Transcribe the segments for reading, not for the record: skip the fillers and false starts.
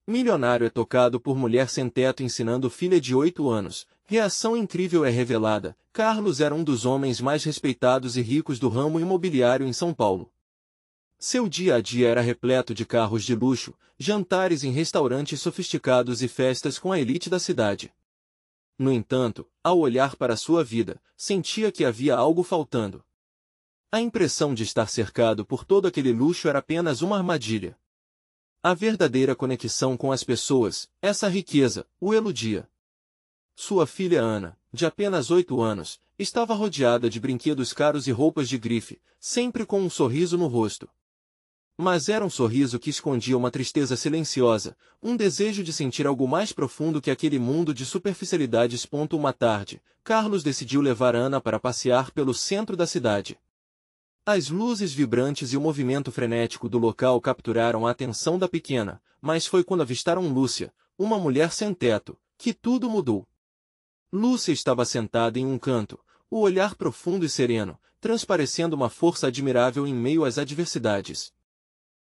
Milionário é tocado por mulher sem teto ensinando filha de 8 anos. Reação incrível é revelada. Carlos era um dos homens mais respeitados e ricos do ramo imobiliário em São Paulo. Seu dia a dia era repleto de carros de luxo, jantares em restaurantes sofisticados e festas com a elite da cidade. No entanto, ao olhar para sua vida, sentia que havia algo faltando. A impressão de estar cercado por todo aquele luxo era apenas uma armadilha. A verdadeira conexão com as pessoas, essa riqueza, o eludia. Sua filha Ana, de apenas 8 anos, estava rodeada de brinquedos caros e roupas de grife, sempre com um sorriso no rosto. Mas era um sorriso que escondia uma tristeza silenciosa, um desejo de sentir algo mais profundo que aquele mundo de superficialidades. Uma tarde, Carlos decidiu levar Ana para passear pelo centro da cidade. As luzes vibrantes e o movimento frenético do local capturaram a atenção da pequena, mas foi quando avistaram Lúcia, uma mulher sem teto, que tudo mudou. Lúcia estava sentada em um canto, o olhar profundo e sereno, transparecendo uma força admirável em meio às adversidades.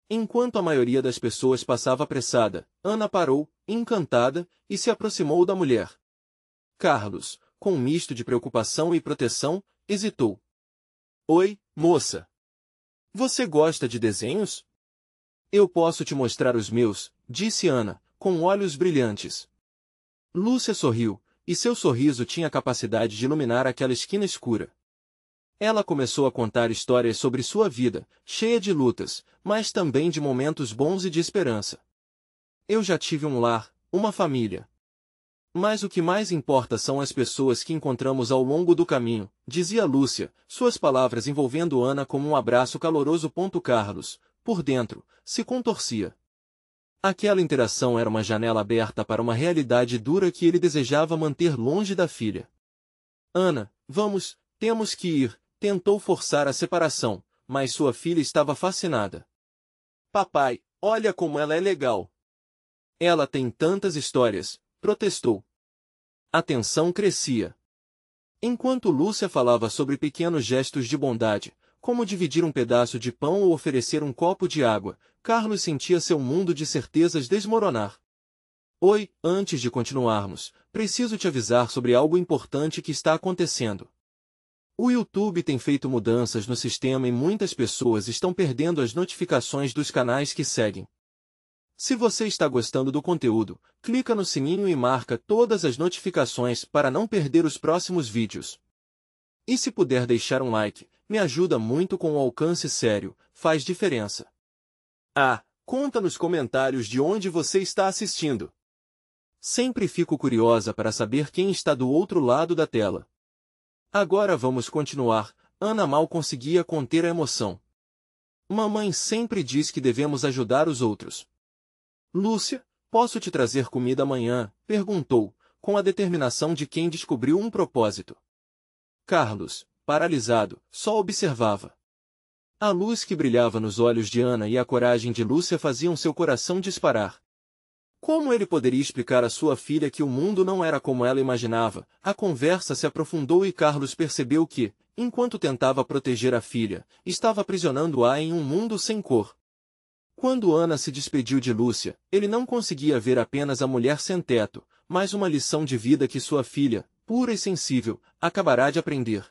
Enquanto a maioria das pessoas passava apressada, Ana parou, encantada, e se aproximou da mulher. Carlos, com um misto de preocupação e proteção, hesitou. Oi, moça. Você gosta de desenhos? Eu posso te mostrar os meus, disse Ana, com olhos brilhantes. Lúcia sorriu, e seu sorriso tinha a capacidade de iluminar aquela esquina escura. Ela começou a contar histórias sobre sua vida, cheia de lutas, mas também de momentos bons e de esperança. Eu já tive um lar, uma família. Mas o que mais importa são as pessoas que encontramos ao longo do caminho, dizia Lúcia, suas palavras envolvendo Ana como um abraço caloroso. Carlos, por dentro, se contorcia. Aquela interação era uma janela aberta para uma realidade dura que ele desejava manter longe da filha. Ana, temos que ir, tentou forçar a separação, mas sua filha estava fascinada. Papai, olha como ela é legal. Ela tem tantas histórias, protestou. A tensão crescia. Enquanto Lúcia falava sobre pequenos gestos de bondade, como dividir um pedaço de pão ou oferecer um copo de água, Carlos sentia seu mundo de certezas desmoronar. Oi, antes de continuarmos, preciso te avisar sobre algo importante que está acontecendo. O YouTube tem feito mudanças no sistema e muitas pessoas estão perdendo as notificações dos canais que seguem. Se você está gostando do conteúdo, clica no sininho e marca todas as notificações para não perder os próximos vídeos. E se puder deixar um like, me ajuda muito com o alcance sério, faz diferença. Conta nos comentários de onde você está assistindo. Sempre fico curiosa para saber quem está do outro lado da tela. Agora vamos continuar. Ana mal conseguia conter a emoção. Mamãe sempre diz que devemos ajudar os outros. Lúcia, posso te trazer comida amanhã? Perguntou, com a determinação de quem descobriu um propósito. Carlos, paralisado, só observava. A luz que brilhava nos olhos de Ana e a coragem de Lúcia faziam seu coração disparar. Como ele poderia explicar à sua filha que o mundo não era como ela imaginava? A conversa se aprofundou e Carlos percebeu que, enquanto tentava proteger a filha, estava aprisionando-a em um mundo sem cor. Quando Ana se despediu de Lúcia, ele não conseguia ver apenas a mulher sem teto, mas uma lição de vida que sua filha, pura e sensível, acabará de aprender.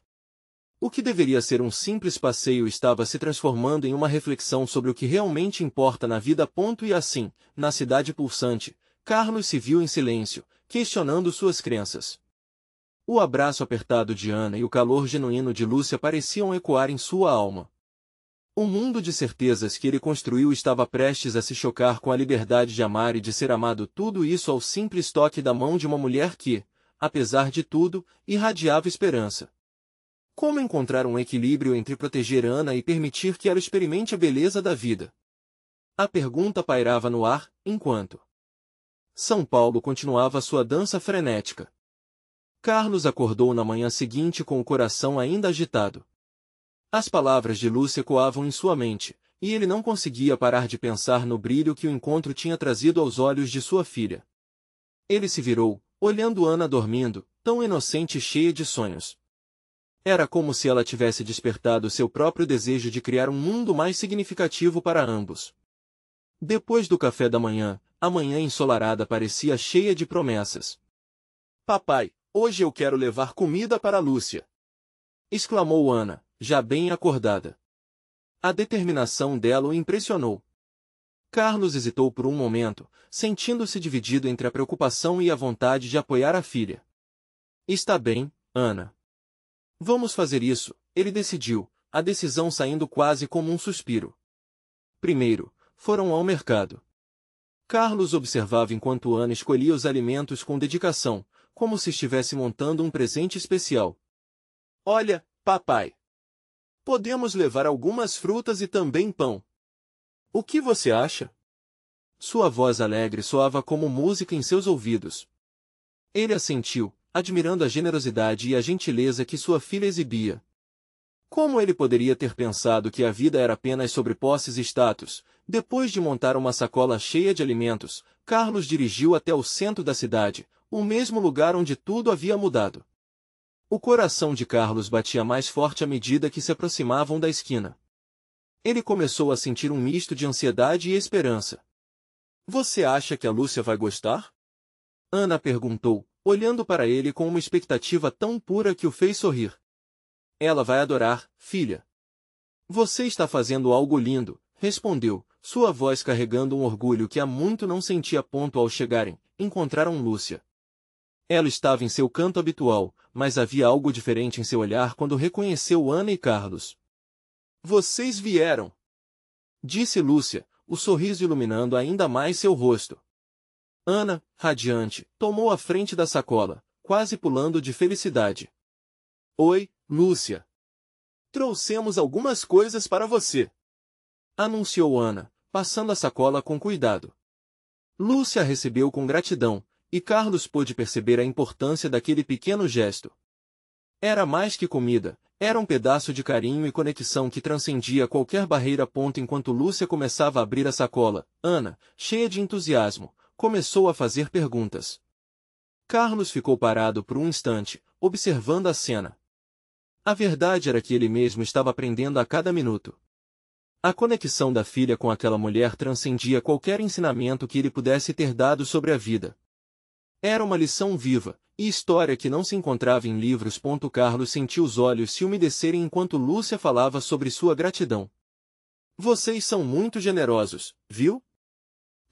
O que deveria ser um simples passeio estava se transformando em uma reflexão sobre o que realmente importa na vida. E assim, na cidade pulsante, Carlos se viu em silêncio, questionando suas crenças. O abraço apertado de Ana e o calor genuíno de Lúcia pareciam ecoar em sua alma. O mundo de certezas que ele construiu estava prestes a se chocar com a liberdade de amar e de ser amado, tudo isso ao simples toque da mão de uma mulher que, apesar de tudo, irradiava esperança. Como encontrar um equilíbrio entre proteger Ana e permitir que ela experimente a beleza da vida? A pergunta pairava no ar, enquanto São Paulo continuava sua dança frenética. Carlos acordou na manhã seguinte com o coração ainda agitado. As palavras de Lúcia ecoavam em sua mente, e ele não conseguia parar de pensar no brilho que o encontro tinha trazido aos olhos de sua filha. Ele se virou, olhando Ana dormindo, tão inocente e cheia de sonhos. Era como se ela tivesse despertado seu próprio desejo de criar um mundo mais significativo para ambos. Depois do café da manhã, A manhã ensolarada parecia cheia de promessas. Papai, hoje eu quero levar comida para Lúcia! Exclamou Ana, já bem acordada. A determinação dela o impressionou. Carlos hesitou por um momento, sentindo-se dividido entre a preocupação e a vontade de apoiar a filha. Está bem, Ana. Vamos fazer isso, ele decidiu, a decisão saindo quase como um suspiro. Primeiro, foram ao mercado. Carlos observava enquanto Ana escolhia os alimentos com dedicação, como se estivesse montando um presente especial. Olha, papai! Podemos levar algumas frutas e também pão. O que você acha? Sua voz alegre soava como música em seus ouvidos. Ele assentiu, admirando a generosidade e a gentileza que sua filha exibia. Como ele poderia ter pensado que a vida era apenas sobre posses e status? Depois de montar uma sacola cheia de alimentos, Carlos dirigiu até o centro da cidade, o mesmo lugar onde tudo havia mudado. O coração de Carlos batia mais forte à medida que se aproximavam da esquina. Ele começou a sentir um misto de ansiedade e esperança. Você acha que a Lúcia vai gostar? Ana perguntou, olhando para ele com uma expectativa tão pura que o fez sorrir. Ela vai adorar, filha. Você está fazendo algo lindo, respondeu, sua voz carregando um orgulho que há muito não sentia. Ao chegarem, encontraram Lúcia. Ela estava em seu canto habitual, mas havia algo diferente em seu olhar quando reconheceu Ana e Carlos. Vocês vieram! Disse Lúcia, o sorriso iluminando ainda mais seu rosto. Ana, radiante, tomou a frente da sacola, quase pulando de felicidade. Oi, Lúcia. Trouxemos algumas coisas para você. Anunciou Ana, passando a sacola com cuidado. Lúcia a recebeu com gratidão, e Carlos pôde perceber a importância daquele pequeno gesto. Era mais que comida, era um pedaço de carinho e conexão que transcendia qualquer barreira. Enquanto Lúcia começava a abrir a sacola, Ana, cheia de entusiasmo, começou a fazer perguntas. Carlos ficou parado por um instante, observando a cena. A verdade era que ele mesmo estava aprendendo a cada minuto. A conexão da filha com aquela mulher transcendia qualquer ensinamento que ele pudesse ter dado sobre a vida. Era uma lição viva, e história que não se encontrava em livros. Carlos sentiu os olhos se umedecerem enquanto Lúcia falava sobre sua gratidão. Vocês são muito generosos, viu?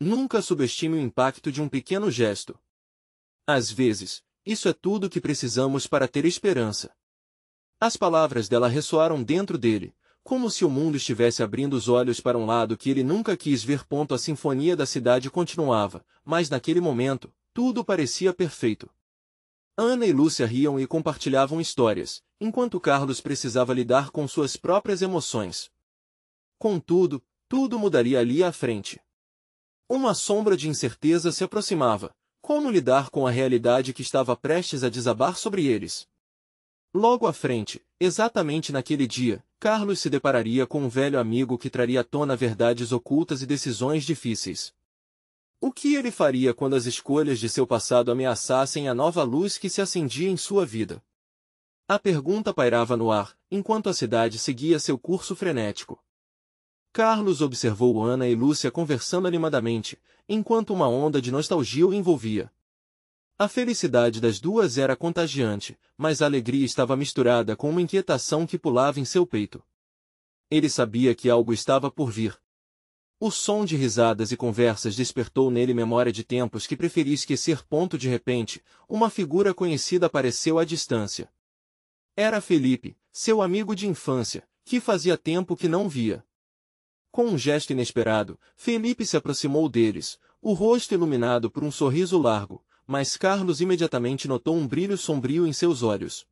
Nunca subestime o impacto de um pequeno gesto. Às vezes, isso é tudo que precisamos para ter esperança. As palavras dela ressoaram dentro dele, como se o mundo estivesse abrindo os olhos para um lado que ele nunca quis ver. A sinfonia da cidade continuava, mas naquele momento, tudo parecia perfeito. Ana e Lúcia riam e compartilhavam histórias, enquanto Carlos precisava lidar com suas próprias emoções. Contudo, tudo mudaria ali à frente. Uma sombra de incerteza se aproximava. Como lidar com a realidade que estava prestes a desabar sobre eles? Logo à frente, exatamente naquele dia, Carlos se depararia com um velho amigo que traria à tona verdades ocultas e decisões difíceis. O que ele faria quando as escolhas de seu passado ameaçassem a nova luz que se acendia em sua vida? A pergunta pairava no ar, enquanto a cidade seguia seu curso frenético. Carlos observou Ana e Lúcia conversando animadamente, enquanto uma onda de nostalgia o envolvia. A felicidade das duas era contagiante, mas a alegria estava misturada com uma inquietação que pulava em seu peito. Ele sabia que algo estava por vir. O som de risadas e conversas despertou nele memória de tempos que preferia esquecer. De repente, uma figura conhecida apareceu à distância. Era Felipe, seu amigo de infância, que fazia tempo que não via. Com um gesto inesperado, Felipe se aproximou deles, o rosto iluminado por um sorriso largo, mas Carlos imediatamente notou um brilho sombrio em seus olhos.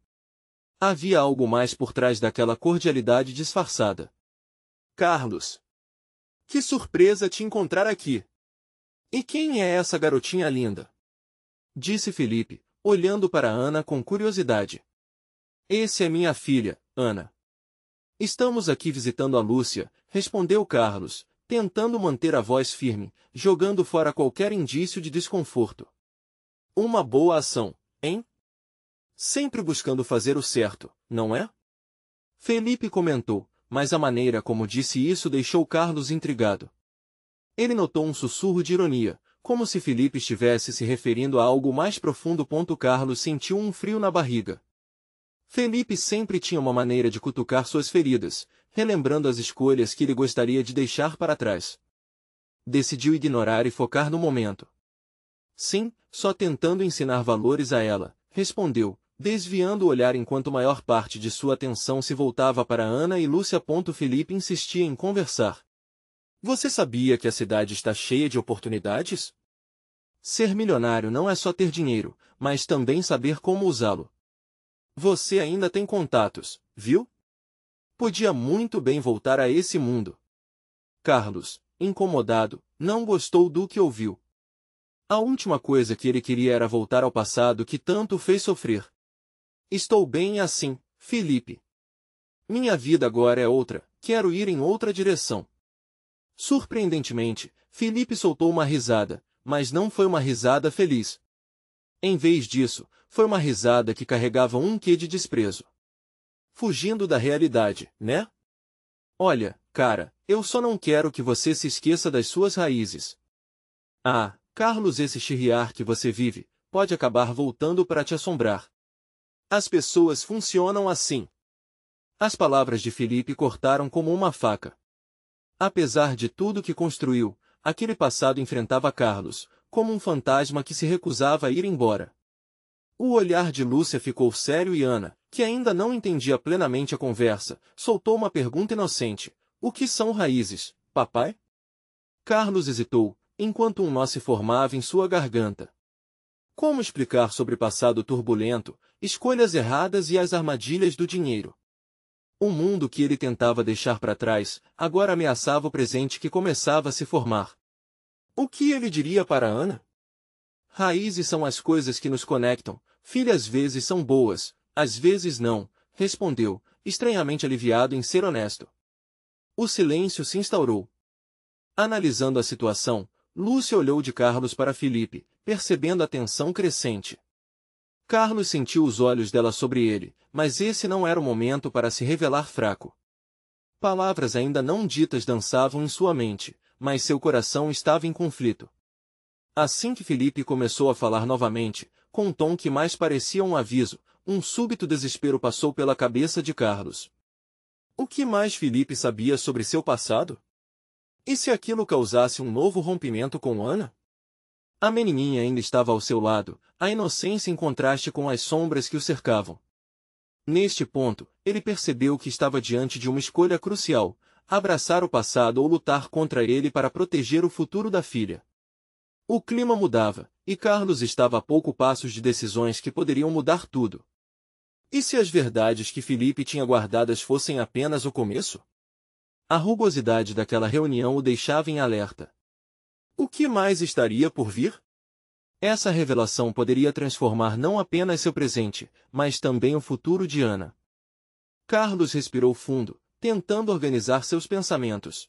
Havia algo mais por trás daquela cordialidade disfarçada. Carlos! Que surpresa te encontrar aqui! E quem é essa garotinha linda? Disse Felipe, olhando para Ana com curiosidade. Esse é minha filha, Ana. Estamos aqui visitando a Lúcia, respondeu Carlos, tentando manter a voz firme, jogando fora qualquer indício de desconforto. Uma boa ação, hein? Sempre buscando fazer o certo, não é? Felipe comentou, mas a maneira como disse isso deixou Carlos intrigado. Ele notou um sussurro de ironia, Como se Felipe estivesse se referindo a algo mais profundo. Carlos sentiu um frio na barriga. Felipe sempre tinha uma maneira de cutucar suas feridas, relembrando as escolhas que ele gostaria de deixar para trás. Decidiu ignorar e focar no momento. Sim, só tentando ensinar valores a ela, respondeu, desviando o olhar enquanto maior parte de sua atenção se voltava para Ana e Lúcia. Felipe insistia em conversar. Você sabia que a cidade está cheia de oportunidades? Ser milionário não é só ter dinheiro, mas também saber como usá-lo. Você ainda tem contatos, viu? Podia muito bem voltar a esse mundo. Carlos, incomodado, não gostou do que ouviu. A última coisa que ele queria era voltar ao passado que tanto o fez sofrer. Estou bem assim, Felipe. Minha vida agora é outra, quero ir em outra direção. Surpreendentemente, Felipe soltou uma risada, mas não foi uma risada feliz. Em vez disso, foi uma risada que carregava um quê de desprezo. Fugindo da realidade, né? Olha, cara, eu só não quero que você se esqueça das suas raízes. Ah, Carlos, esse chirriar que você vive, pode acabar voltando para te assombrar. As pessoas funcionam assim. As palavras de Felipe cortaram como uma faca. Apesar de tudo que construiu, aquele passado enfrentava Carlos, como um fantasma que se recusava a ir embora. O olhar de Lúcia ficou sério e Ana, que ainda não entendia plenamente a conversa, soltou uma pergunta inocente. O que são raízes, papai? Carlos hesitou, enquanto um nó se formava em sua garganta. Como explicar sobre passado turbulento, escolhas erradas e as armadilhas do dinheiro? O mundo que ele tentava deixar para trás, agora ameaçava o presente que começava a se formar. O que ele diria para Ana? Raízes são as coisas que nos conectam, filha, às vezes são boas, às vezes não, respondeu, estranhamente aliviado em ser honesto. O silêncio se instaurou. Analisando a situação, Lúcia olhou de Carlos para Felipe, percebendo a tensão crescente. Carlos sentiu os olhos dela sobre ele, mas esse não era o momento para se revelar fraco. Palavras ainda não ditas dançavam em sua mente, mas seu coração estava em conflito. Assim que Felipe começou a falar novamente, com um tom que mais parecia um aviso, um súbito desespero passou pela cabeça de Carlos. O que mais Felipe sabia sobre seu passado? E se aquilo causasse um novo rompimento com Ana? A menininha ainda estava ao seu lado, a inocência em contraste com as sombras que o cercavam. Neste ponto, ele percebeu que estava diante de uma escolha crucial, abraçar o passado ou lutar contra ele para proteger o futuro da filha. O clima mudava, e Carlos estava a poucos passos de decisões que poderiam mudar tudo. E se as verdades que Felipe tinha guardadas fossem apenas o começo? A rugosidade daquela reunião o deixava em alerta. O que mais estaria por vir? Essa revelação poderia transformar não apenas seu presente, mas também o futuro de Ana. Carlos respirou fundo, tentando organizar seus pensamentos.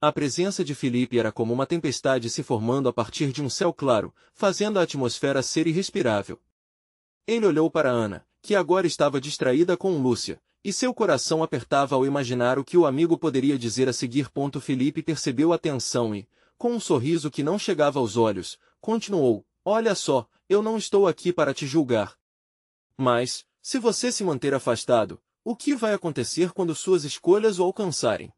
A presença de Felipe era como uma tempestade se formando a partir de um céu claro, fazendo a atmosfera ser irrespirável. Ele olhou para Ana, que agora estava distraída com Lúcia, e seu coração apertava ao imaginar o que o amigo poderia dizer a seguir. Felipe percebeu a tensão e, com um sorriso que não chegava aos olhos, continuou, olha só, eu não estou aqui para te julgar. Mas, se você se manter afastado, o que vai acontecer quando suas escolhas o alcançarem?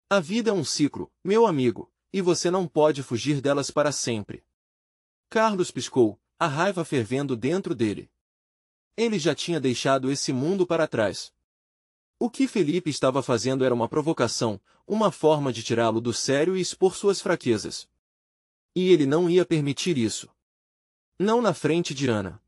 A vida é um ciclo, meu amigo, e você não pode fugir delas para sempre. Carlos piscou, a raiva fervendo dentro dele. Ele já tinha deixado esse mundo para trás. O que Felipe estava fazendo era uma provocação, uma forma de tirá-lo do sério e expor suas fraquezas. E ele não ia permitir isso. Não na frente de Ana.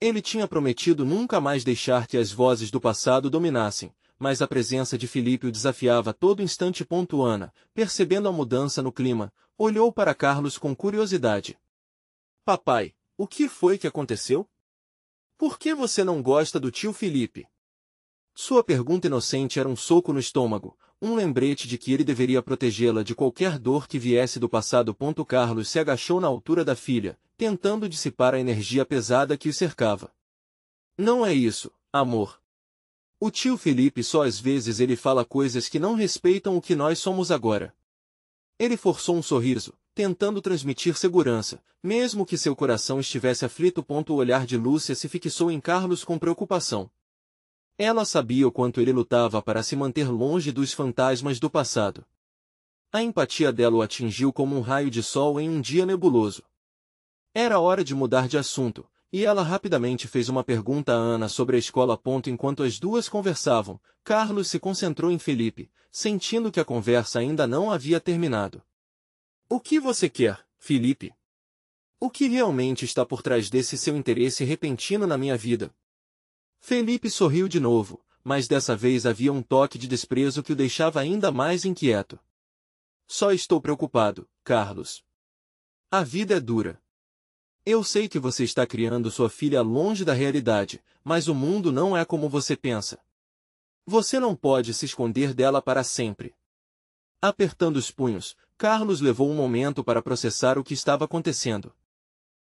Ele tinha prometido nunca mais deixar que as vozes do passado dominassem, mas a presença de Felipe o desafiava a todo instante. Ana, percebendo a mudança no clima, olhou para Carlos com curiosidade. Papai, o que foi que aconteceu? Por que você não gosta do tio Felipe? Sua pergunta inocente era um soco no estômago, um lembrete de que ele deveria protegê-la de qualquer dor que viesse do passado. Carlos se agachou na altura da filha, tentando dissipar a energia pesada que o cercava. Não é isso, amor. O tio Felipe só às vezes ele fala coisas que não respeitam o que nós somos agora. Ele forçou um sorriso, tentando transmitir segurança, mesmo que seu coração estivesse aflito. O olhar de Lúcia se fixou em Carlos com preocupação. Ela sabia o quanto ele lutava para se manter longe dos fantasmas do passado. A empatia dela o atingiu como um raio de sol em um dia nebuloso. Era hora de mudar de assunto, e ela rapidamente fez uma pergunta a Ana sobre a escola. Enquanto as duas conversavam, Carlos se concentrou em Felipe, sentindo que a conversa ainda não havia terminado. O que você quer, Felipe? O que realmente está por trás desse seu interesse repentino na minha vida? Felipe sorriu de novo, mas dessa vez havia um toque de desprezo que o deixava ainda mais inquieto. Só estou preocupado, Carlos. A vida é dura. Eu sei que você está criando sua filha longe da realidade, mas o mundo não é como você pensa. Você não pode se esconder dela para sempre. Apertando os punhos, Carlos levou um momento para processar o que estava acontecendo.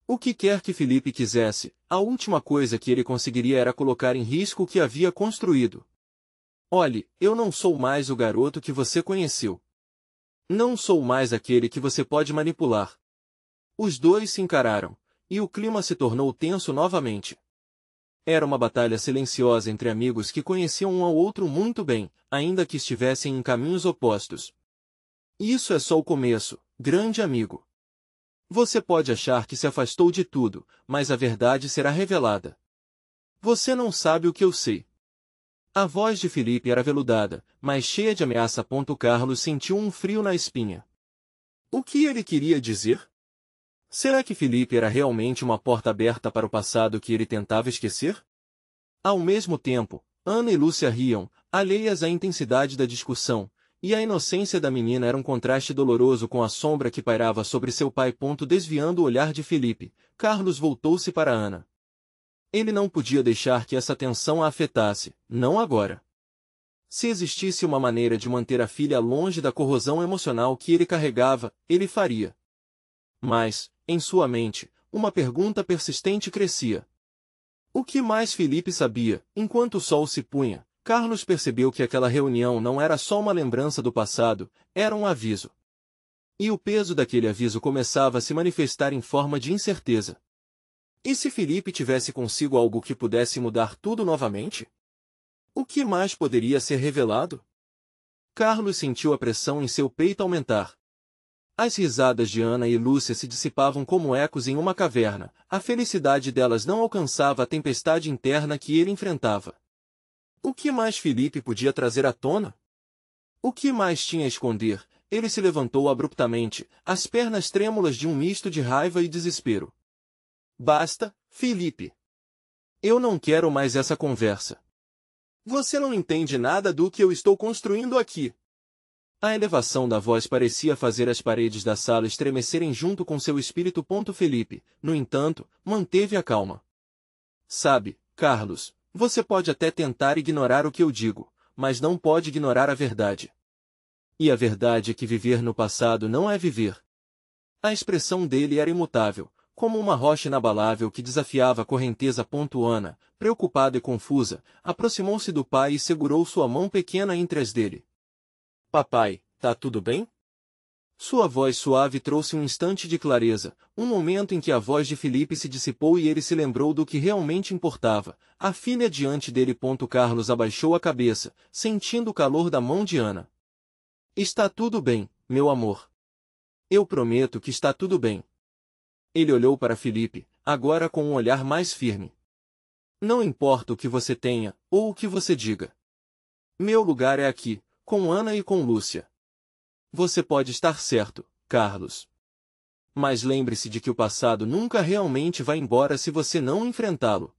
O que quer que Felipe quisesse, a última coisa que ele conseguiria era colocar em risco o que havia construído. Olhe, eu não sou mais o garoto que você conheceu. Não sou mais aquele que você pode manipular. Os dois se encararam, e o clima se tornou tenso novamente. Era uma batalha silenciosa entre amigos que conheciam um ao outro muito bem, ainda que estivessem em caminhos opostos. Isso é só o começo, grande amigo. Você pode achar que se afastou de tudo, mas a verdade será revelada. Você não sabe o que eu sei. A voz de Felipe era veludada, mas cheia de ameaça. Carlos sentiu um frio na espinha. O que ele queria dizer? Será que Felipe era realmente uma porta aberta para o passado que ele tentava esquecer? Ao mesmo tempo, Ana e Lúcia riam, alheias à intensidade da discussão, e a inocência da menina era um contraste doloroso com a sombra que pairava sobre seu pai. Desviando o olhar de Felipe, Carlos voltou-se para Ana. Ele não podia deixar que essa tensão a afetasse, não agora. Se existisse uma maneira de manter a filha longe da corrosão emocional que ele carregava, ele faria. Mas, em sua mente, uma pergunta persistente crescia. O que mais Felipe sabia? Enquanto o sol se punha, Carlos percebeu que aquela reunião não era só uma lembrança do passado, era um aviso. E o peso daquele aviso começava a se manifestar em forma de incerteza. E se Felipe tivesse consigo algo que pudesse mudar tudo novamente? O que mais poderia ser revelado? Carlos sentiu a pressão em seu peito aumentar. As risadas de Ana e Lúcia se dissipavam como ecos em uma caverna, a felicidade delas não alcançava a tempestade interna que ele enfrentava. O que mais Felipe podia trazer à tona? O que mais tinha a esconder? Ele se levantou abruptamente, as pernas trêmulas de um misto de raiva e desespero. Basta, Felipe. Eu não quero mais essa conversa. Você não entende nada do que eu estou construindo aqui. A elevação da voz parecia fazer as paredes da sala estremecerem junto com seu espírito. Felipe, no entanto, manteve a calma. Sabe, Carlos, você pode até tentar ignorar o que eu digo, mas não pode ignorar a verdade. E a verdade é que viver no passado não é viver. A expressão dele era imutável, como uma rocha inabalável que desafiava a correnteza. Ana, preocupada e confusa, aproximou-se do pai e segurou sua mão pequena entre as dele. Papai, tá tudo bem? Sua voz suave trouxe um instante de clareza, um momento em que a voz de Felipe se dissipou e ele se lembrou do que realmente importava, a filha diante dele. Carlos abaixou a cabeça, sentindo o calor da mão de Ana. Está tudo bem, meu amor. Eu prometo que está tudo bem. Ele olhou para Felipe, agora com um olhar mais firme. Não importa o que você tenha, ou o que você diga. Meu lugar é aqui, com Ana e com Lúcia. Você pode estar certo, Carlos. Mas lembre-se de que o passado nunca realmente vai embora se você não enfrentá-lo.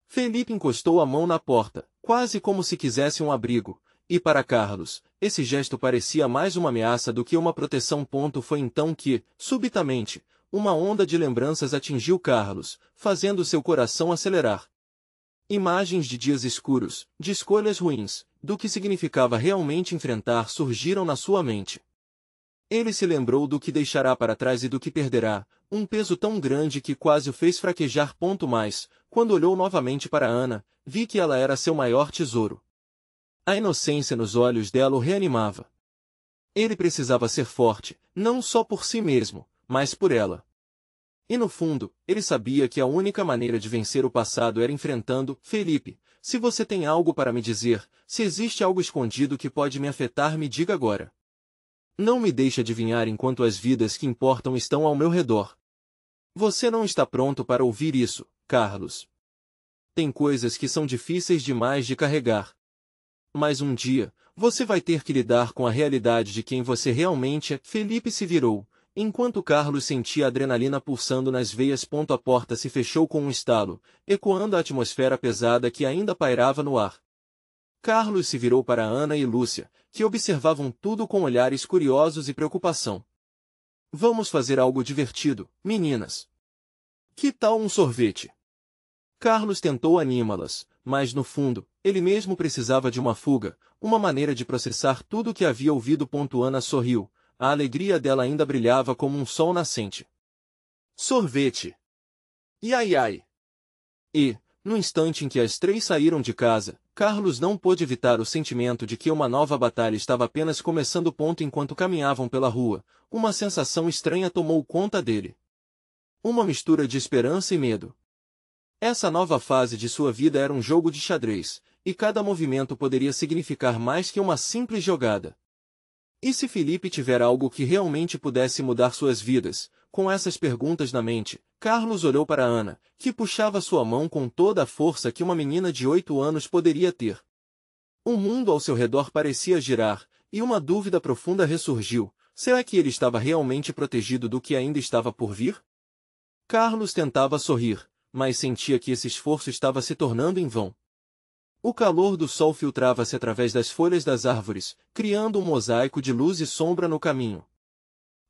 Felipe encostou a mão na porta, quase como se quisesse um abrigo, e para Carlos, esse gesto parecia mais uma ameaça do que uma proteção. Foi então que, subitamente, uma onda de lembranças atingiu Carlos, fazendo seu coração acelerar. Imagens de dias escuros, de escolhas ruins, do que significava realmente enfrentar surgiram na sua mente. Ele se lembrou do que deixará para trás e do que perderá, um peso tão grande que quase o fez fraquejar. Mas, quando olhou novamente para Ana, vi que ela era seu maior tesouro. A inocência nos olhos dela o reanimava. Ele precisava ser forte, não só por si mesmo, mas por ela. E no fundo, ele sabia que a única maneira de vencer o passado era enfrentando. Felipe, se você tem algo para me dizer, se existe algo escondido que pode me afetar, me diga agora. Não me deixe adivinhar enquanto as vidas que importam estão ao meu redor. Você não está pronto para ouvir isso, Carlos. Tem coisas que são difíceis demais de carregar. Mas um dia, você vai ter que lidar com a realidade de quem você realmente é. Felipe se virou. Enquanto Carlos sentia a adrenalina pulsando nas veias. A porta se fechou com um estalo, ecoando a atmosfera pesada que ainda pairava no ar. Carlos se virou para Ana e Lúcia, que observavam tudo com olhares curiosos e preocupação. Vamos fazer algo divertido, meninas. Que tal um sorvete? Carlos tentou animá-las, mas no fundo, ele mesmo precisava de uma fuga, uma maneira de processar tudo o que havia ouvido. Ana sorriu. A alegria dela ainda brilhava como um sol nascente. Sorvete! Ai ai! E, no instante em que as três saíram de casa, Carlos não pôde evitar o sentimento de que uma nova batalha estava apenas começando. Enquanto caminhavam pela rua, uma sensação estranha tomou conta dele. Uma mistura de esperança e medo. Essa nova fase de sua vida era um jogo de xadrez, e cada movimento poderia significar mais que uma simples jogada. E se Felipe tiver algo que realmente pudesse mudar suas vidas? Com essas perguntas na mente, Carlos olhou para Ana, que puxava sua mão com toda a força que uma menina de 8 anos poderia ter. O mundo ao seu redor parecia girar, e uma dúvida profunda ressurgiu: será que ele estava realmente protegido do que ainda estava por vir? Carlos tentava sorrir, mas sentia que esse esforço estava se tornando em vão. O calor do sol filtrava-se através das folhas das árvores, criando um mosaico de luz e sombra no caminho.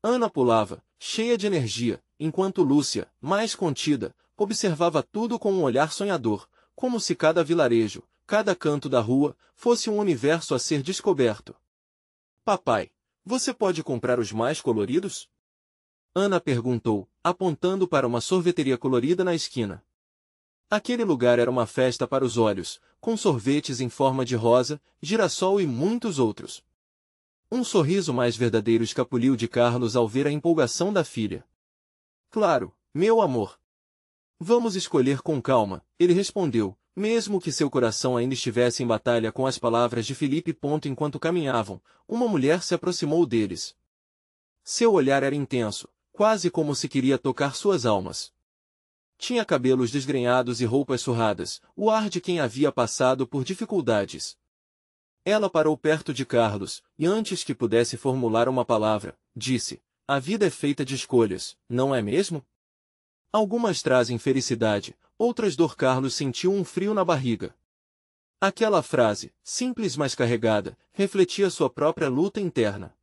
Ana pulava, cheia de energia, enquanto Lúcia, mais contida, observava tudo com um olhar sonhador, como se cada vilarejo, cada canto da rua, fosse um universo a ser descoberto. Papai, você pode comprar os mais coloridos? Ana perguntou, apontando para uma sorveteria colorida na esquina. Aquele lugar era uma festa para os olhos, com sorvetes em forma de rosa, girassol e muitos outros. Um sorriso mais verdadeiro escapuliu de Carlos ao ver a empolgação da filha. Claro, meu amor. Vamos escolher com calma, ele respondeu, mesmo que seu coração ainda estivesse em batalha com as palavras de Felipe. Enquanto caminhavam, uma mulher se aproximou deles. Seu olhar era intenso, quase como se queria tocar suas almas. Tinha cabelos desgrenhados e roupas surradas, o ar de quem havia passado por dificuldades. Ela parou perto de Carlos, e antes que pudesse formular uma palavra, disse: a vida é feita de escolhas, não é mesmo? Algumas trazem felicidade, outras dor. Carlos sentiu um frio na barriga. Aquela frase, simples mas carregada, refletia sua própria luta interna.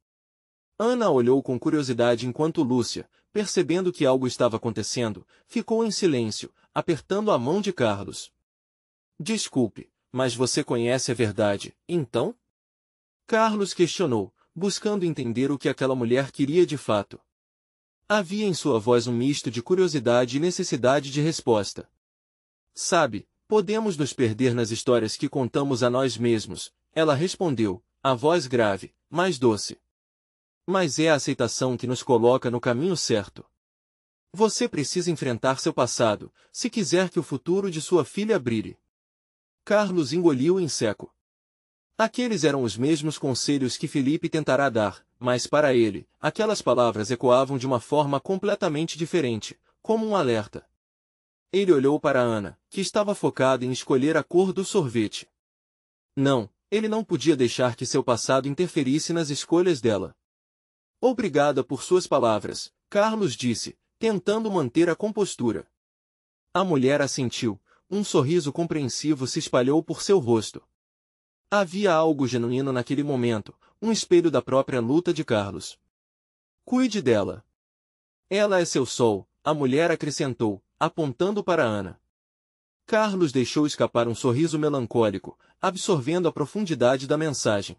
Ana olhou com curiosidade enquanto Lúcia, percebendo que algo estava acontecendo, ficou em silêncio, apertando a mão de Carlos. Desculpe, mas você conhece a verdade, então? Carlos questionou, buscando entender o que aquela mulher queria de fato. Havia em sua voz um misto de curiosidade e necessidade de resposta. Sabe, podemos nos perder nas histórias que contamos a nós mesmos, ela respondeu, a voz grave, mas doce. Mas é a aceitação que nos coloca no caminho certo. Você precisa enfrentar seu passado, se quiser que o futuro de sua filha brilhe. Carlos engoliu em seco. Aqueles eram os mesmos conselhos que Felipe tentará dar, mas para ele, aquelas palavras ecoavam de uma forma completamente diferente, como um alerta. Ele olhou para Ana, que estava focada em escolher a cor do sorvete. Não, ele não podia deixar que seu passado interferisse nas escolhas dela. Obrigada por suas palavras, Carlos disse, tentando manter a compostura. A mulher assentiu, um sorriso compreensivo se espalhou por seu rosto. Havia algo genuíno naquele momento, um espelho da própria luta de Carlos. Cuide dela. Ela é seu sol, a mulher acrescentou, apontando para Ana. Carlos deixou escapar um sorriso melancólico, absorvendo a profundidade da mensagem.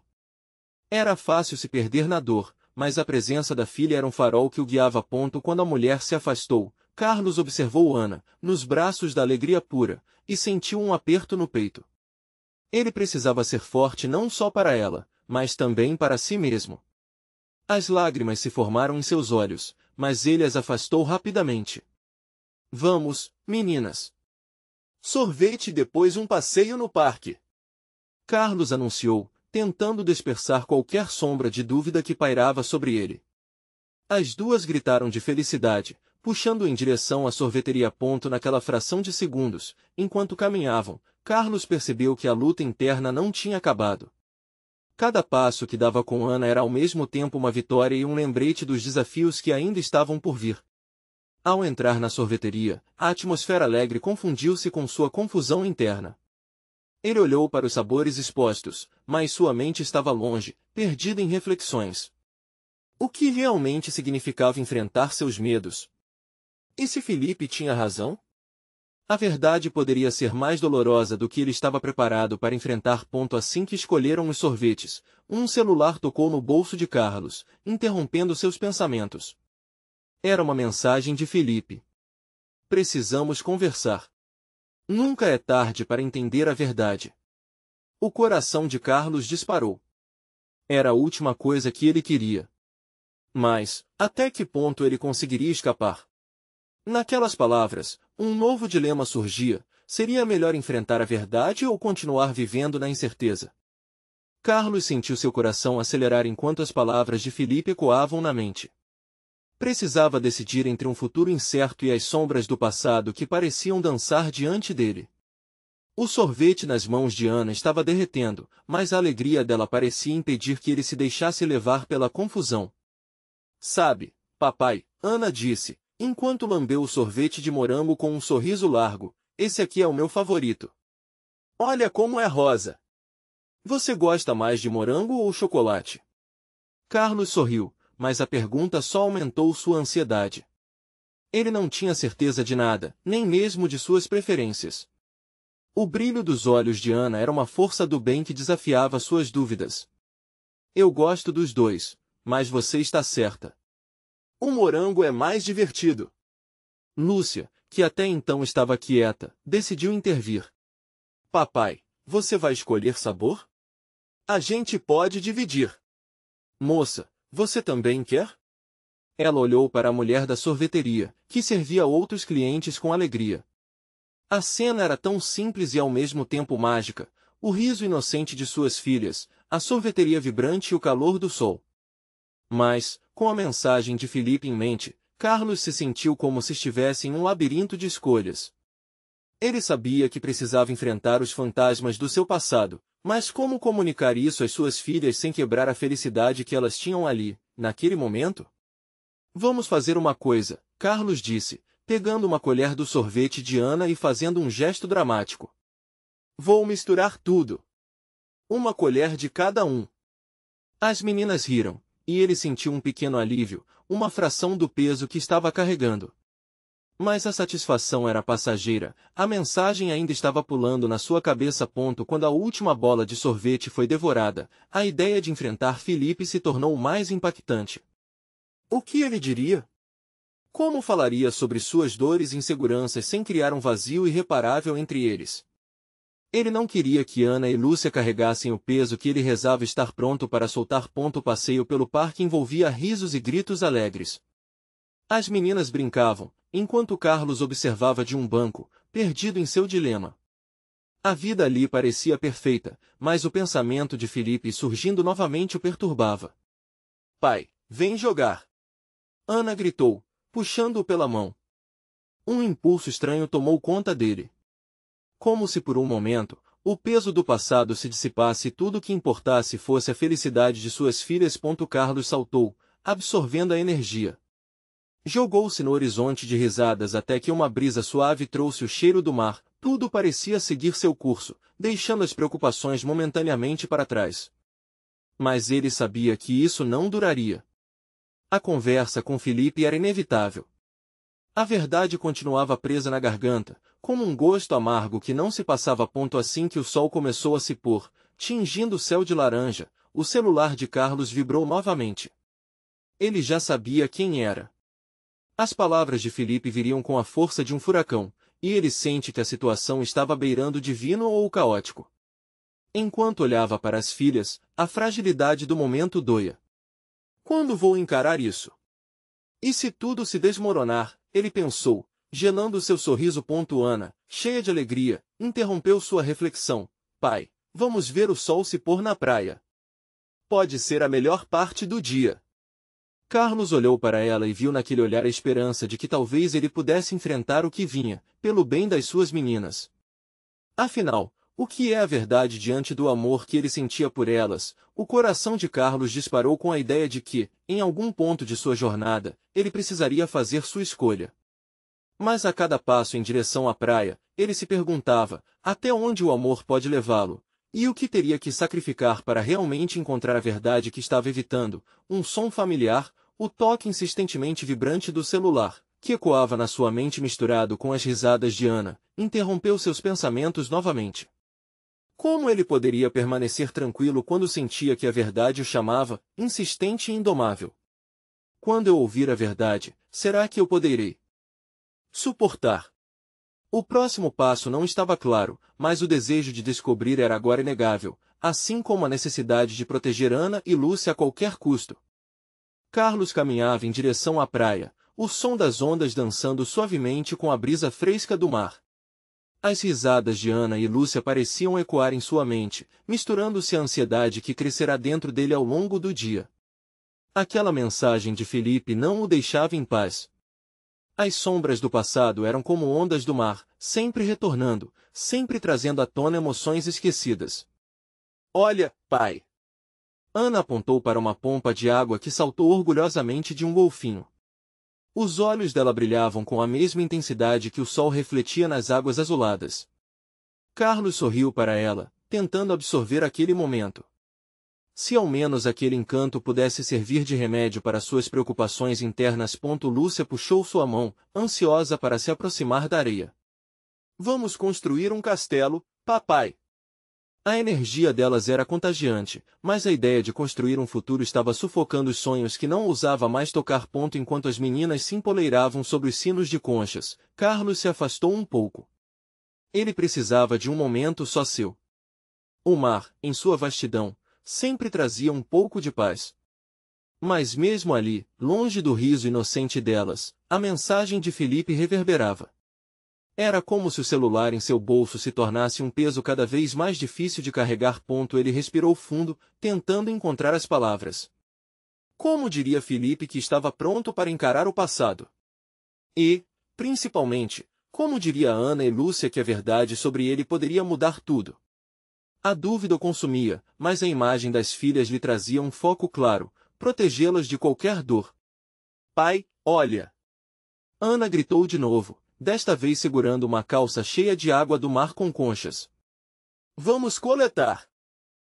Era fácil se perder na dor, mas a presença da filha era um farol que o guiava. Quando a mulher se afastou, Carlos observou Ana, nos braços da alegria pura, e sentiu um aperto no peito. Ele precisava ser forte não só para ela, mas também para si mesmo. As lágrimas se formaram em seus olhos, mas ele as afastou rapidamente. Vamos, meninas. Sorvete e depois um passeio no parque. Carlos anunciou, tentando dispersar qualquer sombra de dúvida que pairava sobre ele. As duas gritaram de felicidade, puxando em direção à sorveteria. Naquela fração de segundos, enquanto caminhavam, Carlos percebeu que a luta interna não tinha acabado. Cada passo que dava com Ana era ao mesmo tempo uma vitória e um lembrete dos desafios que ainda estavam por vir. Ao entrar na sorveteria, a atmosfera alegre confundiu-se com sua confusão interna. Ele olhou para os sabores expostos, mas sua mente estava longe, perdida em reflexões. O que realmente significava enfrentar seus medos? E se Felipe tinha razão? A verdade poderia ser mais dolorosa do que ele estava preparado para enfrentar. Assim que escolheram os sorvetes, um celular tocou no bolso de Carlos, interrompendo seus pensamentos. Era uma mensagem de Felipe. Precisamos conversar. Nunca é tarde para entender a verdade. O coração de Carlos disparou. Era a última coisa que ele queria. Mas, até que ponto ele conseguiria escapar? Naquelas palavras, um novo dilema surgia: seria melhor enfrentar a verdade ou continuar vivendo na incerteza? Carlos sentiu seu coração acelerar enquanto as palavras de Felipe ecoavam na mente. Precisava decidir entre um futuro incerto e as sombras do passado que pareciam dançar diante dele. O sorvete nas mãos de Ana estava derretendo, mas a alegria dela parecia impedir que ele se deixasse levar pela confusão. Sabe, papai, Ana disse, enquanto lambeu o sorvete de morango com um sorriso largo, esse aqui é o meu favorito. Olha como é rosa. Você gosta mais de morango ou chocolate? Carlos sorriu, mas a pergunta só aumentou sua ansiedade. Ele não tinha certeza de nada, nem mesmo de suas preferências. O brilho dos olhos de Ana era uma força do bem que desafiava suas dúvidas. Eu gosto dos dois, mas você está certa. O morango é mais divertido. Lúcia, que até então estava quieta, decidiu intervir. Papai, você vai escolher sabor? A gente pode dividir. Moça, você também quer? Ela olhou para a mulher da sorveteria, que servia outros clientes com alegria. A cena era tão simples e ao mesmo tempo mágica, o riso inocente de suas filhas, a sorveteria vibrante e o calor do sol. Mas, com a mensagem de Felipe em mente, Carlos se sentiu como se estivesse em um labirinto de escolhas. Ele sabia que precisava enfrentar os fantasmas do seu passado, mas como comunicar isso às suas filhas sem quebrar a felicidade que elas tinham ali, naquele momento? Vamos fazer uma coisa, Carlos disse, pegando uma colher do sorvete de Ana e fazendo um gesto dramático. Vou misturar tudo. Uma colher de cada um. As meninas riram, e ele sentiu um pequeno alívio, uma fração do peso que estava carregando. Mas a satisfação era passageira, a mensagem ainda estava pulando na sua cabeça. Quando a última bola de sorvete foi devorada, a ideia de enfrentar Felipe se tornou mais impactante. O que ele diria? Como falaria sobre suas dores e inseguranças sem criar um vazio irreparável entre eles? Ele não queria que Ana e Lúcia carregassem o peso que ele rezava estar pronto para soltar. O passeio pelo parque envolvia risos e gritos alegres. As meninas brincavam, enquanto Carlos observava de um banco, perdido em seu dilema. A vida ali parecia perfeita, mas o pensamento de Felipe surgindo novamente o perturbava. Pai, vem jogar! Ana gritou, puxando-o pela mão. Um impulso estranho tomou conta dele. Como se por um momento, o peso do passado se dissipasse e tudo o que importasse fosse a felicidade de suas filhas. Carlos saltou, absorvendo a energia. Jogou-se no horizonte de risadas até que uma brisa suave trouxe o cheiro do mar, tudo parecia seguir seu curso, deixando as preocupações momentaneamente para trás. Mas ele sabia que isso não duraria. A conversa com Felipe era inevitável. A verdade continuava presa na garganta, como um gosto amargo que não se passava. Assim que o sol começou a se pôr, tingindo o céu de laranja, o celular de Carlos vibrou novamente. Ele já sabia quem era. As palavras de Felipe viriam com a força de um furacão, e ele sente que a situação estava beirando o divino ou o caótico. Enquanto olhava para as filhas, a fragilidade do momento doía. Quando vou encarar isso? E se tudo se desmoronar? Ele pensou, gelando seu sorriso. Ana, cheia de alegria, interrompeu sua reflexão. Pai, vamos ver o sol se pôr na praia. Pode ser a melhor parte do dia. Carlos olhou para ela e viu naquele olhar a esperança de que talvez ele pudesse enfrentar o que vinha, pelo bem das suas meninas. Afinal, o que é a verdade diante do amor que ele sentia por elas? O coração de Carlos disparou com a ideia de que, em algum ponto de sua jornada, ele precisaria fazer sua escolha. Mas a cada passo em direção à praia, ele se perguntava, até onde o amor pode levá-lo? E o que teria que sacrificar para realmente encontrar a verdade que estava evitando? Um som familiar, o toque insistentemente vibrante do celular, que ecoava na sua mente misturado com as risadas de Ana, interrompeu seus pensamentos novamente. Como ele poderia permanecer tranquilo quando sentia que a verdade o chamava, insistente e indomável? Quando eu ouvir a verdade, será que eu poderei suportar? O próximo passo não estava claro, mas o desejo de descobrir era agora inegável, assim como a necessidade de proteger Ana e Lúcia a qualquer custo. Carlos caminhava em direção à praia, o som das ondas dançando suavemente com a brisa fresca do mar. As risadas de Ana e Lúcia pareciam ecoar em sua mente, misturando-se à ansiedade que crescerá dentro dele ao longo do dia. Aquela mensagem de Felipe não o deixava em paz. As sombras do passado eram como ondas do mar, sempre retornando, sempre trazendo à tona emoções esquecidas. Olha, pai! Ana apontou para uma pompa de água que saltou orgulhosamente de um golfinho. Os olhos dela brilhavam com a mesma intensidade que o sol refletia nas águas azuladas. Carlos sorriu para ela, tentando absorver aquele momento. Se ao menos aquele encanto pudesse servir de remédio para suas preocupações internas. Lúcia puxou sua mão, ansiosa para se aproximar da areia. Vamos construir um castelo, papai. A energia delas era contagiante, mas a ideia de construir um futuro estava sufocando os sonhos que não ousava mais tocar. Enquanto as meninas se empoleiravam sobre os sinos de conchas, Carlos se afastou um pouco. Ele precisava de um momento só seu. O mar, em sua vastidão, sempre trazia um pouco de paz. Mas mesmo ali, longe do riso inocente delas, a mensagem de Felipe reverberava. Era como se o celular em seu bolso se tornasse um peso cada vez mais difícil de carregar. Ele respirou fundo, tentando encontrar as palavras. Como diria Felipe que estava pronto para encarar o passado? E, principalmente, como diria Ana e Lúcia que a verdade sobre ele poderia mudar tudo? A dúvida o consumia, mas a imagem das filhas lhe trazia um foco claro, protegê-las de qualquer dor. Pai, olha! Ana gritou de novo, desta vez segurando uma calça cheia de água do mar com conchas. Vamos coletar!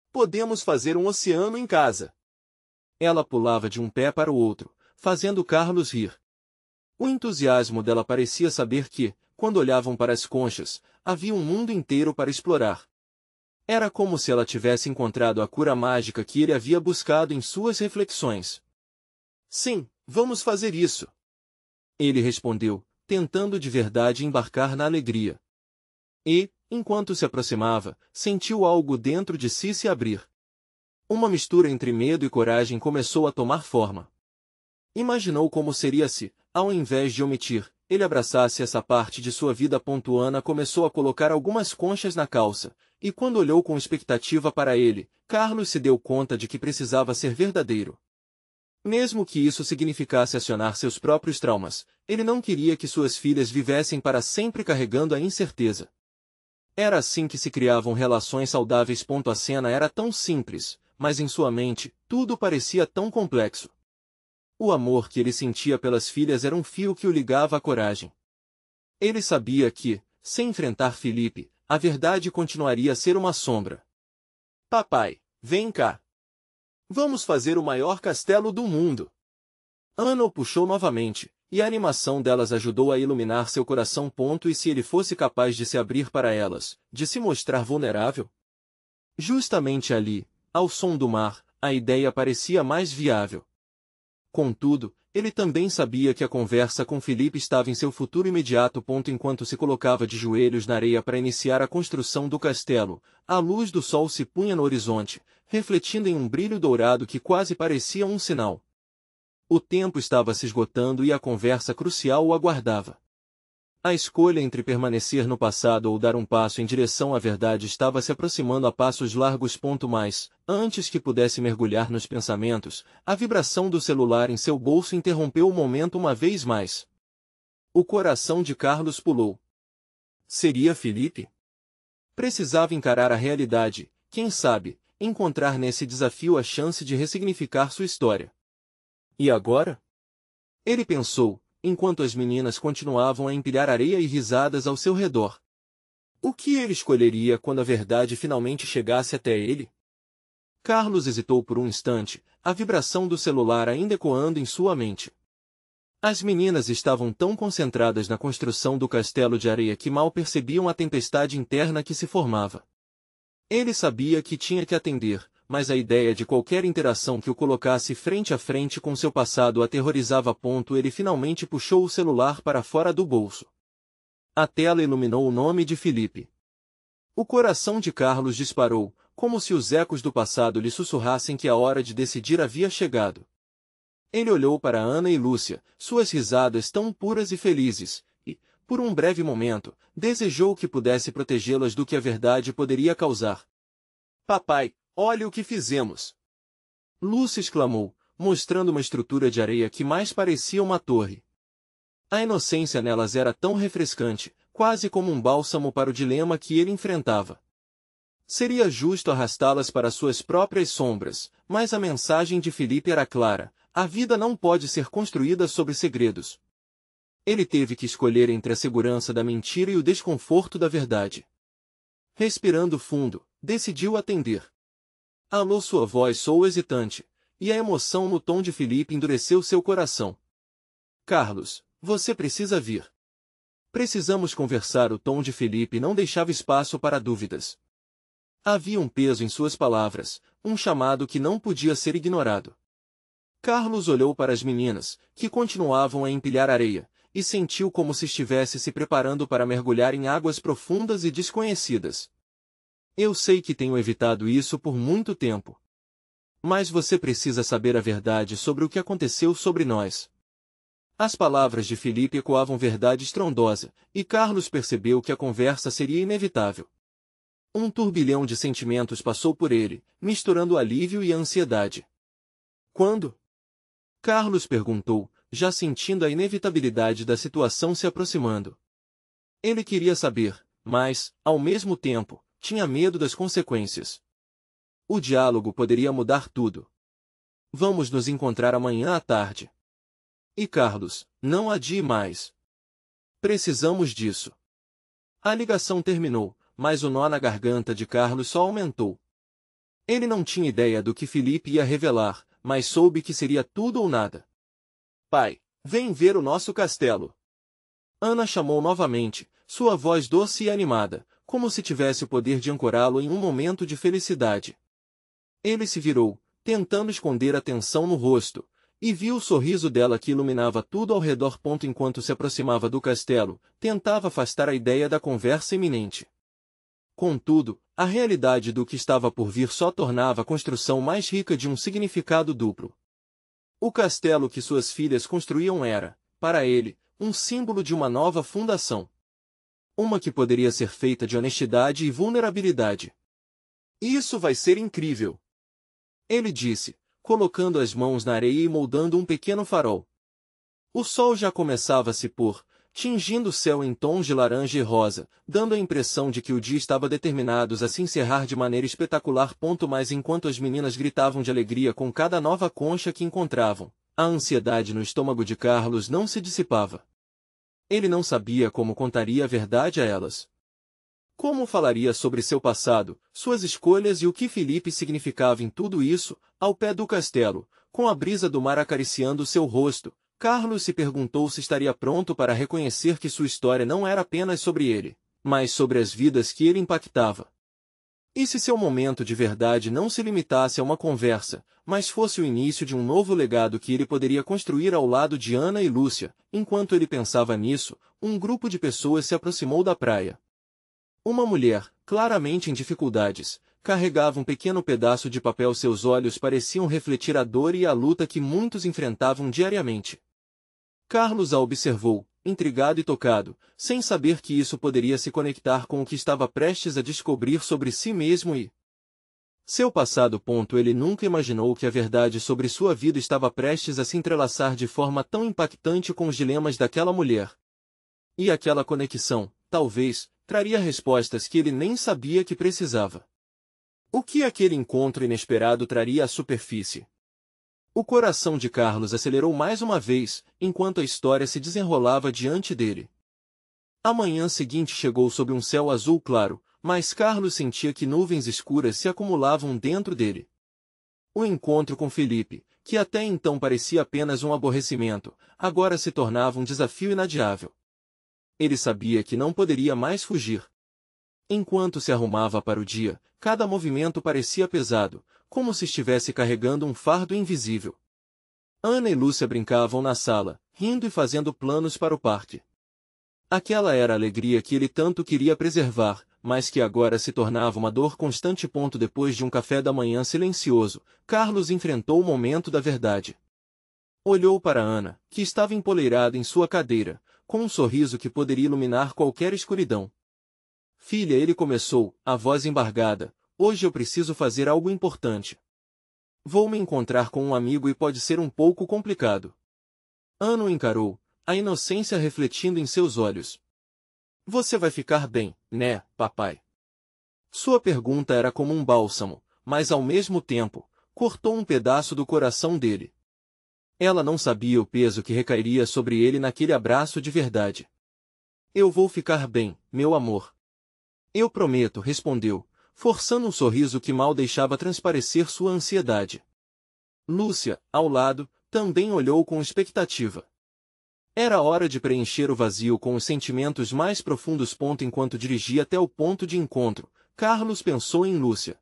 Podemos fazer um oceano em casa! Ela pulava de um pé para o outro, fazendo Carlos rir. O entusiasmo dela parecia saber que, quando olhavam para as conchas, havia um mundo inteiro para explorar. Era como se ela tivesse encontrado a cura mágica que ele havia buscado em suas reflexões. Sim, vamos fazer isso! Ele respondeu, tentando de verdade embarcar na alegria. E, enquanto se aproximava, sentiu algo dentro de si se abrir. Uma mistura entre medo e coragem começou a tomar forma. Imaginou como seria se, ao invés de omitir, ele abraçasse essa parte de sua vida. Ana começou a colocar algumas conchas na calça, e quando olhou com expectativa para ele, Carlos se deu conta de que precisava ser verdadeiro. Mesmo que isso significasse acionar seus próprios traumas, ele não queria que suas filhas vivessem para sempre carregando a incerteza. Era assim que se criavam relações saudáveis. A cena era tão simples, mas em sua mente, tudo parecia tão complexo. O amor que ele sentia pelas filhas era um fio que o ligava à coragem. Ele sabia que, sem enfrentar Felipe, a verdade continuaria a ser uma sombra. Papai, vem cá! Vamos fazer o maior castelo do mundo! Ana o puxou novamente, e a animação delas ajudou a iluminar seu coração. E se ele fosse capaz de se abrir para elas, de se mostrar vulnerável? Justamente ali, ao som do mar, a ideia parecia mais viável. Contudo, ele também sabia que a conversa com Felipe estava em seu futuro imediato. Enquanto se colocava de joelhos na areia para iniciar a construção do castelo, a luz do sol se punha no horizonte, refletindo em um brilho dourado que quase parecia um sinal. O tempo estava se esgotando e a conversa crucial o aguardava. A escolha entre permanecer no passado ou dar um passo em direção à verdade estava se aproximando a passos largos. Mas, antes que pudesse mergulhar nos pensamentos, a vibração do celular em seu bolso interrompeu o momento uma vez mais. O coração de Carlos pulou. Seria Felipe? Precisava encarar a realidade, quem sabe, encontrar nesse desafio a chance de ressignificar sua história. E agora? Ele pensou, enquanto as meninas continuavam a empilhar areia e risadas ao seu redor. O que ele escolheria quando a verdade finalmente chegasse até ele? Carlos hesitou por um instante, a vibração do celular ainda ecoando em sua mente. As meninas estavam tão concentradas na construção do castelo de areia que mal percebiam a tempestade interna que se formava. Ele sabia que tinha que atender, mas a ideia de qualquer interação que o colocasse frente a frente com seu passado o aterrorizava. Ele finalmente puxou o celular para fora do bolso. A tela iluminou o nome de Felipe. O coração de Carlos disparou, como se os ecos do passado lhe sussurrassem que a hora de decidir havia chegado. Ele olhou para Ana e Lúcia, suas risadas tão puras e felizes, e, por um breve momento, desejou que pudesse protegê-las do que a verdade poderia causar. Papai, olhe o que fizemos! Lúcia exclamou, mostrando uma estrutura de areia que mais parecia uma torre. A inocência nelas era tão refrescante, quase como um bálsamo para o dilema que ele enfrentava. Seria justo arrastá-las para suas próprias sombras, mas a mensagem de Felipe era clara: a vida não pode ser construída sobre segredos. Ele teve que escolher entre a segurança da mentira e o desconforto da verdade. Respirando fundo, decidiu atender. Alô, sua voz soou hesitante, e a emoção no tom de Felipe endureceu seu coração. Carlos, você precisa vir. Precisamos conversar. O tom de Felipe não deixava espaço para dúvidas. Havia um peso em suas palavras, um chamado que não podia ser ignorado. Carlos olhou para as meninas, que continuavam a empilhar areia, e sentiu como se estivesse se preparando para mergulhar em águas profundas e desconhecidas. Eu sei que tenho evitado isso por muito tempo. Mas você precisa saber a verdade sobre o que aconteceu sobre nós. As palavras de Felipe ecoavam verdade estrondosa, e Carlos percebeu que a conversa seria inevitável. Um turbilhão de sentimentos passou por ele, misturando alívio e ansiedade. Quando? Carlos perguntou, já sentindo a inevitabilidade da situação se aproximando. Ele queria saber, mas, ao mesmo tempo, tinha medo das consequências. O diálogo poderia mudar tudo. Vamos nos encontrar amanhã à tarde. E Carlos, não adie mais. Precisamos disso. A ligação terminou, mas o nó na garganta de Carlos só aumentou. Ele não tinha ideia do que Felipe ia revelar, mas soube que seria tudo ou nada. Pai, vem ver o nosso castelo. Ana chamou novamente, sua voz doce e animada, como se tivesse o poder de ancorá-lo em um momento de felicidade. Ele se virou, tentando esconder a tensão no rosto, e viu o sorriso dela que iluminava tudo ao redor. Enquanto se aproximava do castelo, tentava afastar a ideia da conversa iminente. Contudo, a realidade do que estava por vir só tornava a construção mais rica de um significado duplo. O castelo que suas filhas construíam era, para ele, um símbolo de uma nova fundação. Uma que poderia ser feita de honestidade e vulnerabilidade. Isso vai ser incrível! Ele disse, colocando as mãos na areia e moldando um pequeno farol. O sol já começava a se pôr, tingindo o céu em tons de laranja e rosa, dando a impressão de que o dia estava determinado a se encerrar de maneira espetacular. Mas enquanto as meninas gritavam de alegria com cada nova concha que encontravam, a ansiedade no estômago de Carlos não se dissipava. Ele não sabia como contaria a verdade a elas. Como falaria sobre seu passado, suas escolhas e o que Felipe significava em tudo isso, ao pé do castelo, com a brisa do mar acariciando seu rosto? Carlos se perguntou se estaria pronto para reconhecer que sua história não era apenas sobre ele, mas sobre as vidas que ele impactava. E se seu momento de verdade não se limitasse a uma conversa, mas fosse o início de um novo legado que ele poderia construir ao lado de Ana e Lúcia? Enquanto ele pensava nisso, um grupo de pessoas se aproximou da praia. Uma mulher, claramente em dificuldades, carregava um pequeno pedaço de papel. Seus olhos pareciam refletir a dor e a luta que muitos enfrentavam diariamente. Carlos a observou, intrigado e tocado, sem saber que isso poderia se conectar com o que estava prestes a descobrir sobre si mesmo e seu passado. Ele nunca imaginou que a verdade sobre sua vida estava prestes a se entrelaçar de forma tão impactante com os dilemas daquela mulher. E aquela conexão, talvez, traria respostas que ele nem sabia que precisava. O que aquele encontro inesperado traria à superfície? O coração de Carlos acelerou mais uma vez, enquanto a história se desenrolava diante dele. A manhã seguinte chegou sob um céu azul claro, mas Carlos sentia que nuvens escuras se acumulavam dentro dele. O encontro com Felipe, que até então parecia apenas um aborrecimento, agora se tornava um desafio inadiável. Ele sabia que não poderia mais fugir. Enquanto se arrumava para o dia, cada movimento parecia pesado, como se estivesse carregando um fardo invisível. Ana e Lúcia brincavam na sala, rindo e fazendo planos para o parque. Aquela era a alegria que ele tanto queria preservar, mas que agora se tornava uma dor constante. Depois de um café da manhã silencioso, Carlos enfrentou o momento da verdade. Olhou para Ana, que estava empoleirada em sua cadeira, com um sorriso que poderia iluminar qualquer escuridão. Filha, ele começou, a voz embargada, hoje eu preciso fazer algo importante. Vou me encontrar com um amigo e pode ser um pouco complicado. Ana o encarou, a inocência refletindo em seus olhos. Você vai ficar bem, né, papai? Sua pergunta era como um bálsamo, mas ao mesmo tempo, cortou um pedaço do coração dele. Ela não sabia o peso que recairia sobre ele naquele abraço de verdade. Eu vou ficar bem, meu amor. Eu prometo, respondeu, forçando um sorriso que mal deixava transparecer sua ansiedade. Lúcia, ao lado, também olhou com expectativa. Era hora de preencher o vazio com os sentimentos mais profundos. Enquanto dirigia até o ponto de encontro, Carlos pensou em Lúcia.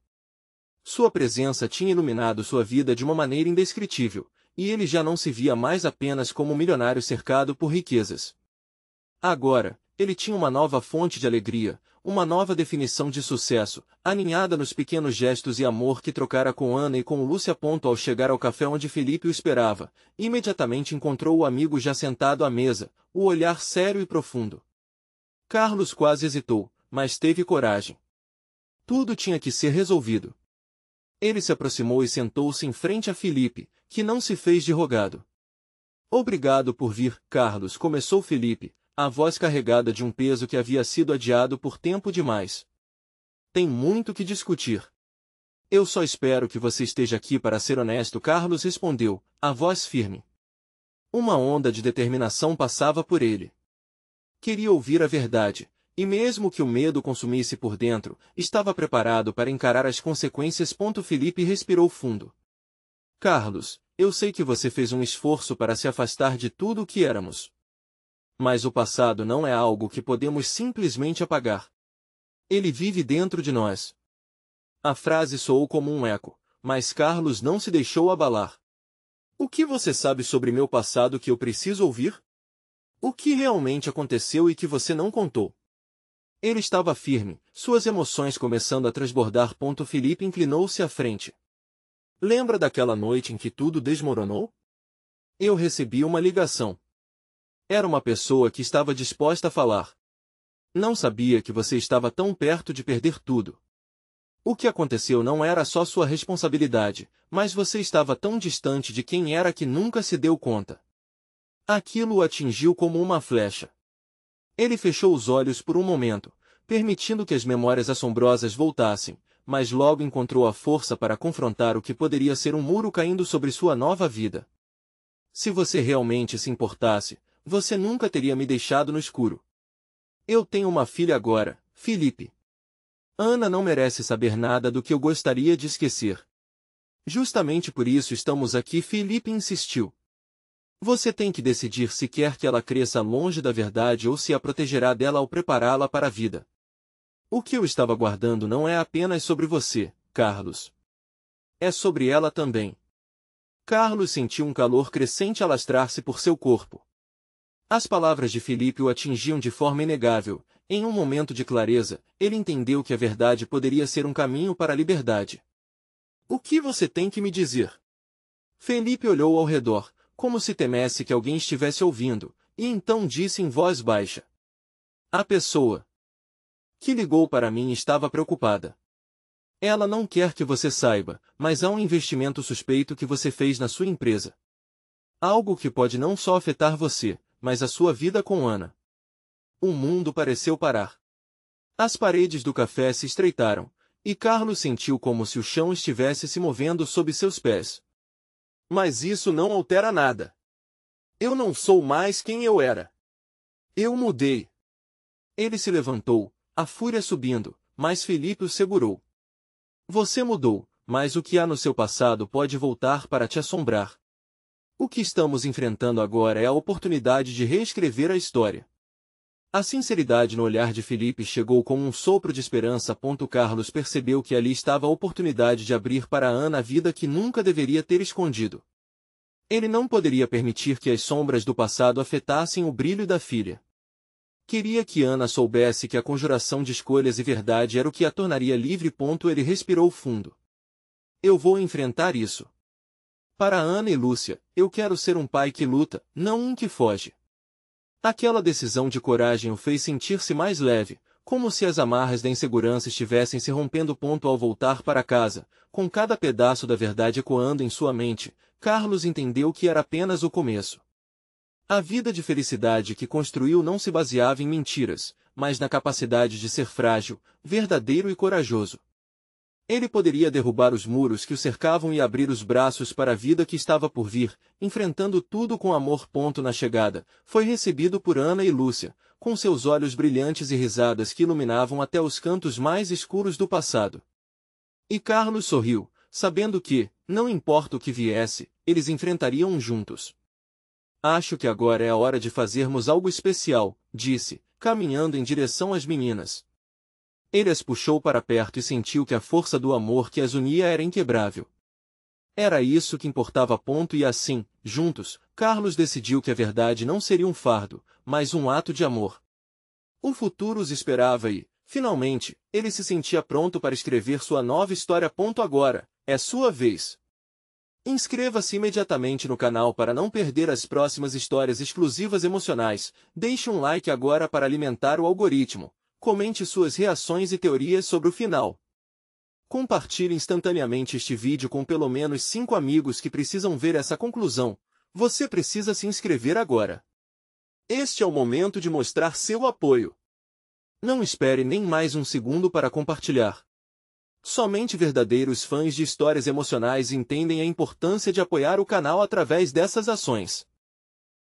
Sua presença tinha iluminado sua vida de uma maneira indescritível, e ele já não se via mais apenas como um milionário cercado por riquezas. Agora, ele tinha uma nova fonte de alegria, uma nova definição de sucesso, aninhada nos pequenos gestos e amor que trocara com Ana e com Lúcia. Ao chegar ao café onde Felipe o esperava, imediatamente encontrou o amigo já sentado à mesa, o olhar sério e profundo. Carlos quase hesitou, mas teve coragem. Tudo tinha que ser resolvido. Ele se aproximou e sentou-se em frente a Felipe, que não se fez de rogado. Obrigado por vir, Carlos, começou Felipe, a voz carregada de um peso que havia sido adiado por tempo demais. Tem muito que discutir. Eu só espero que você esteja aqui para ser honesto, Carlos respondeu, a voz firme. Uma onda de determinação passava por ele. Queria ouvir a verdade, e mesmo que o medo consumisse por dentro, estava preparado para encarar as consequências. Felipe respirou fundo. Carlos, eu sei que você fez um esforço para se afastar de tudo o que éramos. Mas o passado não é algo que podemos simplesmente apagar. Ele vive dentro de nós. A frase soou como um eco, mas Carlos não se deixou abalar. O que você sabe sobre meu passado que eu preciso ouvir? O que realmente aconteceu e que você não contou? Ele estava firme, suas emoções começando a transbordar. Felipe inclinou-se à frente. Lembra daquela noite em que tudo desmoronou? Eu recebi uma ligação. Era uma pessoa que estava disposta a falar. Não sabia que você estava tão perto de perder tudo. O que aconteceu não era só sua responsabilidade, mas você estava tão distante de quem era que nunca se deu conta. Aquilo o atingiu como uma flecha. Ele fechou os olhos por um momento, permitindo que as memórias assombrosas voltassem, mas logo encontrou a força para confrontar o que poderia ser um muro caindo sobre sua nova vida. Se você realmente se importasse, você nunca teria me deixado no escuro. Eu tenho uma filha agora, Felipe. Ana não merece saber nada do que eu gostaria de esquecer. Justamente por isso estamos aqui, Felipe insistiu. Você tem que decidir se quer que ela cresça longe da verdade ou se a protegerá dela ao prepará-la para a vida. O que eu estava guardando não é apenas sobre você, Carlos. É sobre ela também. Carlos sentiu um calor crescente alastrar-se por seu corpo. As palavras de Felipe o atingiam de forma inegável. Em um momento de clareza, ele entendeu que a verdade poderia ser um caminho para a liberdade. O que você tem que me dizer? Felipe olhou ao redor, como se temesse que alguém estivesse ouvindo, e então disse em voz baixa. A pessoa que ligou para mim estava preocupada. Ela não quer que você saiba, mas há um investimento suspeito que você fez na sua empresa. Algo que pode não só afetar você, mas a sua vida com Ana. O mundo pareceu parar. As paredes do café se estreitaram, e Carlos sentiu como se o chão estivesse se movendo sob seus pés. Mas isso não altera nada. Eu não sou mais quem eu era. Eu mudei. Ele se levantou, a fúria subindo, mas Felipe o segurou. Você mudou, mas o que há no seu passado pode voltar para te assombrar. O que estamos enfrentando agora é a oportunidade de reescrever a história. A sinceridade no olhar de Felipe chegou como um sopro de esperança. Carlos percebeu que ali estava a oportunidade de abrir para Ana a vida que nunca deveria ter escondido. Ele não poderia permitir que as sombras do passado afetassem o brilho da filha. Queria que Ana soubesse que a conjuração de escolhas e verdade era o que a tornaria livre. Ele respirou fundo. Eu vou enfrentar isso. Para Ana e Lúcia, eu quero ser um pai que luta, não um que foge. Aquela decisão de coragem o fez sentir-se mais leve, como se as amarras da insegurança estivessem se rompendo. Ao voltar para casa, com cada pedaço da verdade ecoando em sua mente, Carlos entendeu que era apenas o começo. A vida de felicidade que construiu não se baseava em mentiras, mas na capacidade de ser frágil, verdadeiro e corajoso. Ele poderia derrubar os muros que o cercavam e abrir os braços para a vida que estava por vir, enfrentando tudo com amor. Na chegada, foi recebido por Ana e Lúcia, com seus olhos brilhantes e risadas que iluminavam até os cantos mais escuros do passado. E Carlos sorriu, sabendo que, não importa o que viesse, eles enfrentariam juntos. Acho que agora é a hora de fazermos algo especial, disse, caminhando em direção às meninas. Ele as puxou para perto e sentiu que a força do amor que as unia era inquebrável. Era isso que importava. E assim, juntos, Carlos decidiu que a verdade não seria um fardo, mas um ato de amor. O futuro os esperava e, finalmente, ele se sentia pronto para escrever sua nova história. Agora, é sua vez. Inscreva-se imediatamente no canal para não perder as próximas histórias exclusivas emocionais. Deixe um like agora para alimentar o algoritmo. Comente suas reações e teorias sobre o final. Compartilhe instantaneamente este vídeo com pelo menos 5 amigos que precisam ver essa conclusão. Você precisa se inscrever agora. Este é o momento de mostrar seu apoio. Não espere nem mais um segundo para compartilhar. Somente verdadeiros fãs de histórias emocionais entendem a importância de apoiar o canal através dessas ações.